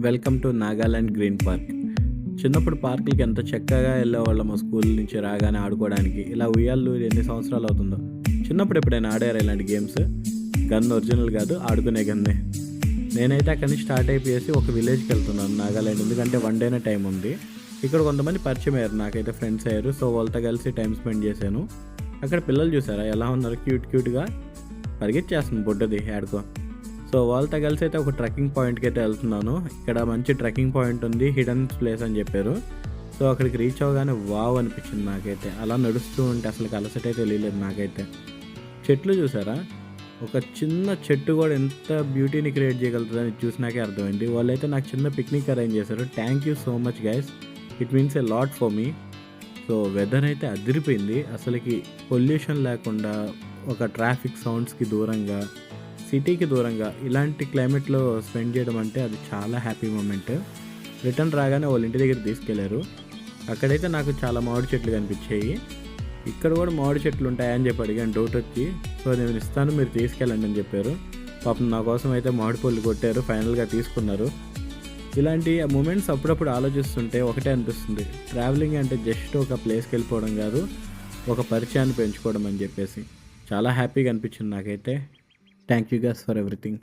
Welcome to Nagaland green park. చిన్నప్పుడు పార్కులకి ఎంత చక్కగా వెళ్ళేవాళ్ళం మా స్కూల్ నుంచి రాగానే ఆడుకోవడానికి. ఇలా ఉయ్యాలు ఎన్ని సంవత్సరాలు అవుతుందో. చిన్నప్పుడు ఎప్పుడైనా ఆడారు ఇలాంటి గేమ్స్? గన్ ఒరిజినల్ కాదు, ఆడుకునే గన్నే. నేనైతే అక్కడి నుంచి స్టార్ట్ అయిపోయేసి ఒక విలేజ్కి వెళ్తున్నాను నాగాలాండ్, ఎందుకంటే వన్ డేనే టైం ఉంది. ఇక్కడ కొంతమంది పరిచయం అయ్యారు, నాకైతే ఫ్రెండ్స్ అయ్యారు. సో వాళ్ళతో కలిసి టైం స్పెండ్ చేశాను. అక్కడ పిల్లలు చూసారా ఎలా ఉన్నారు, క్యూట్గా పరిగెత్తేస్తుంది బొడ్డది ఆడుకో. సో వాళ్ళతో కలిసి అయితే ఒక ట్రెక్కింగ్ పాయింట్కి అయితే వెళ్తున్నాను. ఇక్కడ మంచి ట్రెక్కింగ్ పాయింట్ ఉంది, హిడెన్ ప్లేస్ అని చెప్పారు. సో అక్కడికి రీచ్ అవ్వగానే వావ్ అనిపించింది నాకైతే. అలా నడుస్తూ ఉంటే అసలు అలసటే తెలియలేదు నాకైతే. చెట్లు చూసారా, ఒక చిన్న చెట్టు కూడా ఎంత బ్యూటీని క్రియేట్ చేయగలుగుతుందని చూసినాకే అర్థమైంది. వాళ్ళైతే నాకు చిన్న పిక్నిక్ అరేంజ్ చేశారు. Thank you so much guys, it means a lot for me. So weather అయితే అదిరిపోయింది అసలుకి. పొల్యూషన్ లేకుండా, ఒక ట్రాఫిక్ సౌండ్స్కి దూరంగా, సిటీకి దూరంగా ఇలాంటి క్లైమేట్లో స్పెండ్ చేయడం అంటే అది చాలా హ్యాపీ మూమెంట్. రిటర్న్ రాగానే వాళ్ళ ఇంటి దగ్గర తీసుకెళ్లారు. అక్కడైతే నాకు చాలా మామిడి చెట్లు కనిపించాయి. ఇక్కడ కూడా మామిడి చెట్లు ఉంటాయని చెప్పి అడిగాను డౌట్ వచ్చి. సో నేను ఇస్తాను, మీరు తీసుకెళ్ళండి అని చెప్పారు. పాపం నా కోసం అయితే మామిడి పళ్ళు కొట్టారు, ఫైనల్గా తీసుకున్నారు. ఇలాంటి మూమెంట్స్ అప్పుడప్పుడు ఆలోచిస్తుంటే ఒకటే అనిపిస్తుంది, ట్రావెలింగ్ అంటే జస్ట్ ఒక ప్లేస్కి వెళ్ళిపోవడం కాదు, ఒక పరిచయాన్ని పెంచుకోవడం అని చెప్పేసి. చాలా హ్యాపీగా అనిపించింది నాకైతే. Thank you guys for everything.